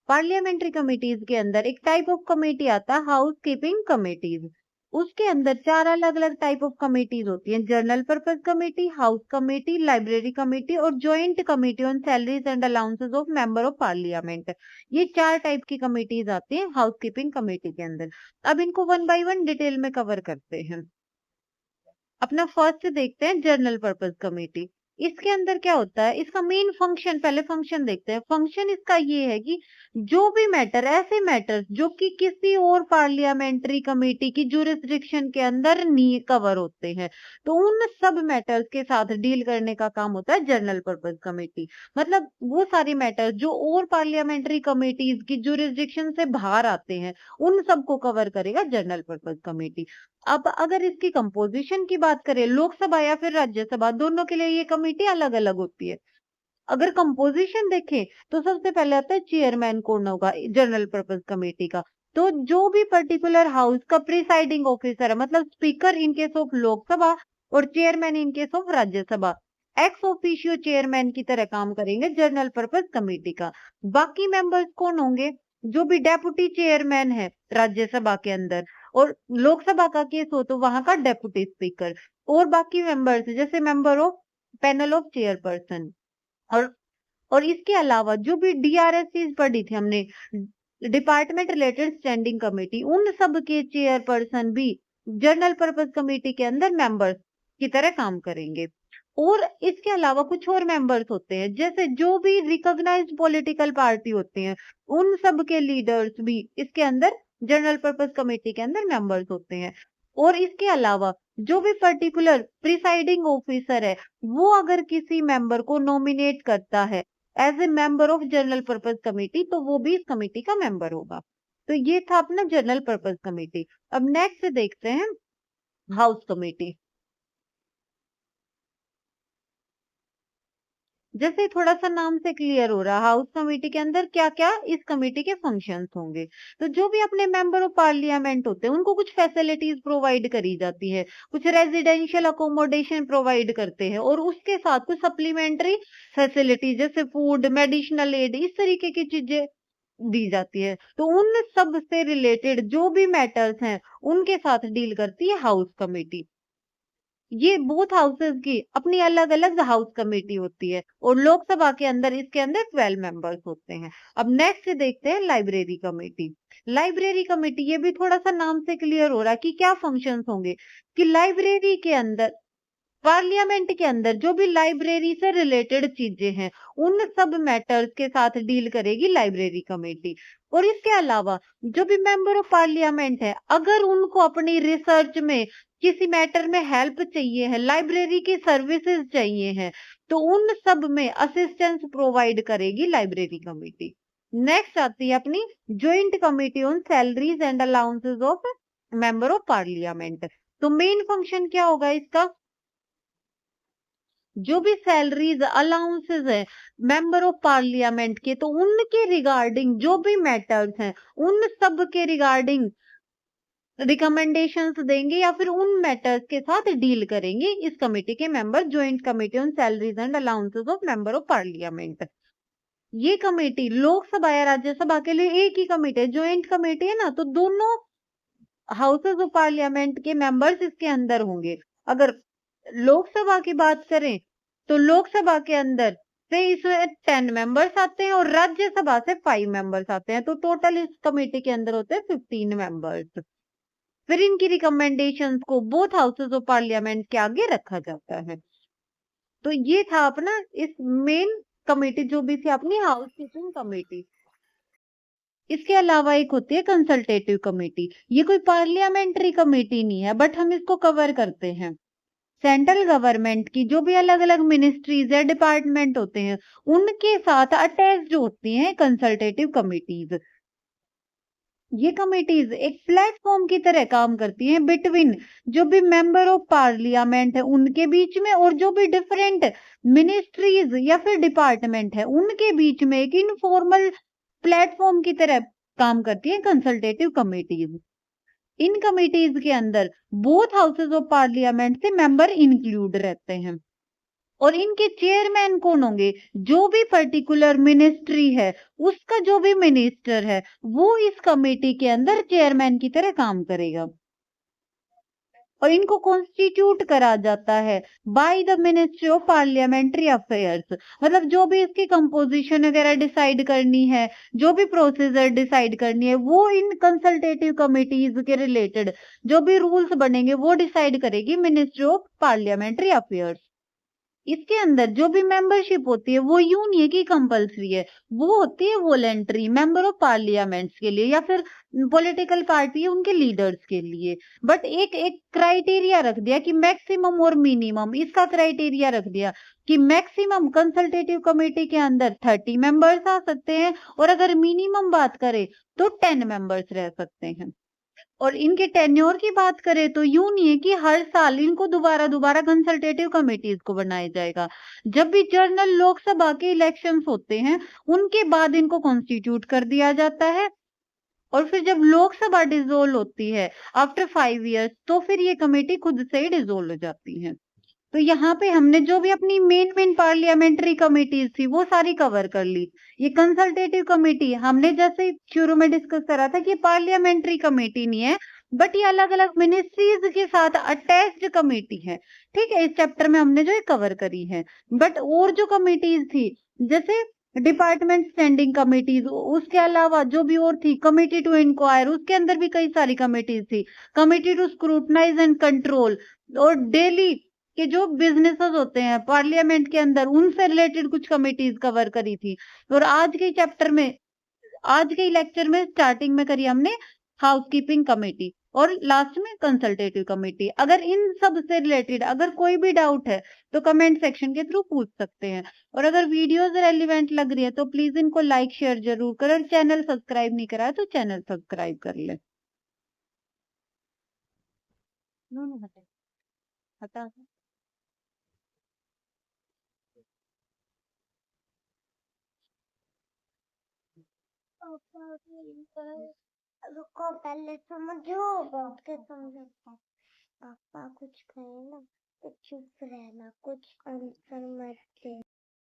Parliamentary committees के अंदर एक टाइप ऑफ कमेटी आता है हाउस कीपिंग कमेटीज। उसके अंदर 4 अलग अलग टाइप ऑफ कमेटीज होती हैं, general purpose committee, house committee, library committee और joint committee on salaries and allowances of member of parliament. ये 4 टाइप की कमेटीज आती हैं हाउस कीपिंग कमेटी के अंदर। अब इनको 1 बाय 1 डिटेल में कवर करते हैं। अपना फर्स्ट देखते हैं जनरल पर्पस कमेटी। इसके अंदर क्या होता है, इसका मेन फंक्शन, पहले फंक्शन देखते हैं। फंक्शन इसका ये है कि जो भी मैटर, ऐसे मैटर जो कि किसी और पार्लियामेंट्री कमेटी की जुरिस्डिक्शन के अंदर नहीं कवर होते हैं, तो उन सब मैटर्स के साथ डील करने का काम होता है जनरल पर्पस कमेटी। मतलब वो सारे मैटर जो और पार्लियामेंट्री कमेटीज की जुरिस्डिक्शन से बाहर आते हैं, उन सबको कवर करेगा जनरल पर्पस कमेटी। अब अगर इसकी कंपोजिशन की बात करें, लोकसभा या फिर राज्यसभा, दोनों के लिए ये कमेटी अलग अलग होती है। अगर कंपोजिशन देखें तो सबसे पहले आता है चेयरमैन कौन होगा जनरल पर्पस कमेटी का। तो जो भी पर्टिकुलर हाउस का प्रिसाइडिंग ऑफिसर है, मतलब speaker in case of Lok Sabha और chairman in case of Rajya Sabha, ex officio chairman की तरह काम करेंगे जनरल पर्पस कमेटी का। बाकी मेंबर्स कौन होंगे, जो भी डेप्यूटी चेयरमैन है राज्यसभा के अंदर, और लोकसभा का केस हो तो वहां का डेप्यूटी स्पीकर, और बाकी मेंबर्स जैसे member of panel of chairperson. और और इसके अलावा जो भी डीआरएस पढ़ी थी हमने, डिपार्टमेंट रिलेटेड स्टैंडिंग कमेटी, उन सब के चेयरपर्सन भी जनरल पर्पस कमेटी के अंदर मेंबर्स की तरह काम करेंगे। और इसके अलावा कुछ और मेंबर्स होते हैं, जैसे जो भी रिकॉग्नाइज्ड पॉलिटिकल पार्टी होती हैं, उन सब के लीडर्स भी इसके अंदर जनरल पर्पस कमेटी के अंदर मेंबर्स होते हैं। और इसके अलावा जो भी पर्टिकुलर प्रिसाइडिंग ऑफिसर है, वो अगर किसी मेंबर को नॉमिनेट करता है as a member of general purpose committee, तो वो भी इस कमेटी का मेंबर होगा। तो ये था अपना जनरल पर्पस कमेटी। अब नेक्स्ट देखते हैं हाउस कमेटी। जैसे थोड़ा सा नाम से क्लियर हो रहा, हाउस कमेटी के अंदर क्या क्या इस कमेटी के फंक्शंस होंगे। तो जो भी अपने मेंबर ऑफ पार्लियामेंट होते हैं, उनको कुछ फैसिलिटीज प्रोवाइड करी जाती है, कुछ रेजिडेंशियल अकोमोडेशन प्रोवाइड करते हैं, और उसके साथ कुछ सप्लीमेंट्री फैसिलिटी जैसे फूड, मेडिसिनल एड, इस तरीके की चीजें दी जाती है। तो उन सब से रिलेटेड जो भी मैटर्स हैं, उनके साथ डील करती है हाउस कमेटी। ये बोथ हाउसेस की अपनी अलग अलग हाउस कमेटी होती है, और लोकसभा के अंदर इसके अंदर 12 मेंबर्स होते हैं। अब नेक्स्ट देखते हैं लाइब्रेरी कमेटी। लाइब्रेरी कमेटी, ये भी थोड़ा सा नाम से क्लियर हो रहा है कि क्या फंक्शंस होंगे, कि लाइब्रेरी के अंदर, पार्लियामेंट के अंदर जो भी लाइब्रेरी से रिलेटेड चीजें हैं, उन सब मैटर्स के साथ डील करेगी लाइब्रेरी कमेटी। और इसके अलावा जो भी मेंबर ऑफ पार्लियामेंट है, अगर उनको अपनी रिसर्च में किसी मैटर में हेल्प चाहिए है, लाइब्रेरी की सर्विसेज चाहिए हैं, तो उन सब में असिस्टेंस प्रोवाइड करेगी लाइब्रेरी कमेटी। नेक्स्ट आती है अपनी joint committee on salaries and allowances of member of parliament. तो मेन फंक्शन क्या होगा इसका, जो भी सैलरीज अलाउंसेस है मेंबर ऑफ पार्लियामेंट के, तो उनके रिगार्डिंग जो भी मैटर्स हैं, उन सब के रिगार्डिंग रिकमेंडेशंस देंगे या फिर उन मैटर्स के साथ डील करेंगे इस कमेटी के member, joint committee on salaries and allowances of member of parliament. ये कमेटी लोकसभा या राज्यसभा के लिए एक ही कमेटी है, ज्वाइंट कमेटी है ना, तो दोनों हाउसेस ऑफ पार्लियामेंट के मेंबर्स इसके अंदर होंगे। अगर लोकसभा की बात करें तो लोकसभा के अंदर से इसमें 10 मेंबर्स आते हैं, और राज्यसभा से 5 मेंबर्स आते हैं, तो टोटल इस कमेटी के अंदर होते हैं 15 मेंबर्स। फिर इनकी रिकमेंडेशंस को बोथ हाउसेस ऑफ पार्लियामेंट के आगे रखा जाता है। तो ये था अपना इस मेन कमेटी जो भी थी अपनी हाउस कीपिंग कमेटी। इसके अलावा एक होती है कंसल्टेटिव कमेटी। ये कोई पार्लियामेंट्री कमेटी नहीं है, बट हम इसको कवर करते हैं। सेंट्रल गवर्नमेंट की जो भी अलग अलग मिनिस्ट्रीज या डिपार्टमेंट होते हैं, उनके साथ अटैच्ड होती हैं कंसल्टेटिव कमिटीज। ये कमिटीज एक प्लेटफॉर्म की तरह काम करती हैं बिटवीन जो भी मेंबर ऑफ पार्लियामेंट है उनके बीच में, और जो भी डिफरेंट मिनिस्ट्रीज या फिर डिपार्टमेंट है उनके बीच में एक इनफॉर्मल प्लेटफॉर्म की तरह काम करती है कंसल्टेटिव कमिटीज। इन कमिटीज के अंदर बोथ हाउसेस ऑफ पार्लियामेंट से मेंबर इंक्लूड रहते हैं। और इनके चेयरमैन कौन होंगे? जो भी पर्टिकुलर मिनिस्ट्री है, उसका जो भी मिनिस्टर है, वो इस कमेटी के अंदर चेयरमैन की तरह काम करेगा। और इनको कॉन्स्टिट्यूट करा जाता है by the ministry of parliamentary affairs. मतलब जो भी इसकी कंपोजिशन वगैरह डिसाइड करनी है, जो भी प्रोसीजर डिसाइड करनी है, वो इन कंसल्टेटिव कमिटीज के रिलेटेड जो भी रूल्स बनेंगे वो डिसाइड करेगी मिनिस्ट्री ऑफ पार्लियामेंट्री अफेयर्स। इसके अंदर जो भी मेंबरशिप होती है वो यूं नहीं है कि कंपलसरी है, वो होती है वॉलेंटरी मेंबर ऑफ पार्लियामेंट्स के लिए या फिर पॉलिटिकल पार्टी है उनके लीडर्स के लिए। बट एक एक क्राइटेरिया रख दिया कि मैक्सिमम और मिनिमम, इसका क्राइटेरिया रख दिया कि मैक्सिमम कंसल्टेटिव कमेटी के अंदर 30 मेंबर्स आ सकते हैं और अगर मिनिमम बात करें तो 10 मेंबर्स रह सकते हैं। और इनके टेन्योर की बात करें तो यूं नहीं है कि हर साल इनको दोबारा दोबारा कंसल्टेटिव कमेटीज को बनाया जाएगा। जब भी जनरल लोकसभा के इलेक्शंस होते हैं उनके बाद इनको कॉन्स्टिट्यूट कर दिया जाता है। और फिर जब लोकसभा डिसोल्व होती है आफ्टर 5 इयर्स तो फिर ये कमेटी खुद से ही डिसोल्व हो जाती है। तो यहाँ पे हमने जो भी अपनी मेन मेन पार्लियामेंट्री कमिटीज थी वो सारी कवर कर ली। ये कंसल्टेटिव कमेटी हमने जैसे शुरू में डिस्कस करा था कि पार्लियामेंट्री कमेटी नहीं है, बट ये अलग अलग मिनिस्ट्रीज के साथ अटैच्ड कमेटी है। ठीक है, इस चैप्टर में हमने जो ये कवर करी है। बट और जो कमिटीज थी जैसे डिपार्टमेंट स्टैंडिंग कमिटीज, उसके अलावा जो भी और थी कमिटी टू इंक्वायर, उसके अंदर भी कई सारी कमिटीज थी। Committee to scrutinise and control, और डेली कि जो बिजनेसेस होते हैं पार्लियामेंट के अंदर उनसे रिलेटेड कुछ कमिटीज कवर करी थी। और आज के चैप्टर में, आज के लेक्चर में स्टार्टिंग में करी हमने हाउसकीपिंग कमेटी और लास्ट में कंसल्टेटिव कमेटी। अगर इन सब से रिलेटेड अगर कोई भी डाउट है तो कमेंट सेक्शन के थ्रू पूछ सकते हैं। और अगर वीडियोस रेलिवेंट लग रही है तो प्लीज इनको लाइक शेयर जरूर करें, और चैनल सब्सक्राइब नहीं करा है तो चैनल सब्सक्राइब कर ले। हटा हटा। रुको पहले समझो, बैठ के समझो। पापा कुछ कहे ना तो चुप रहना, कुछ आंसर मत दे।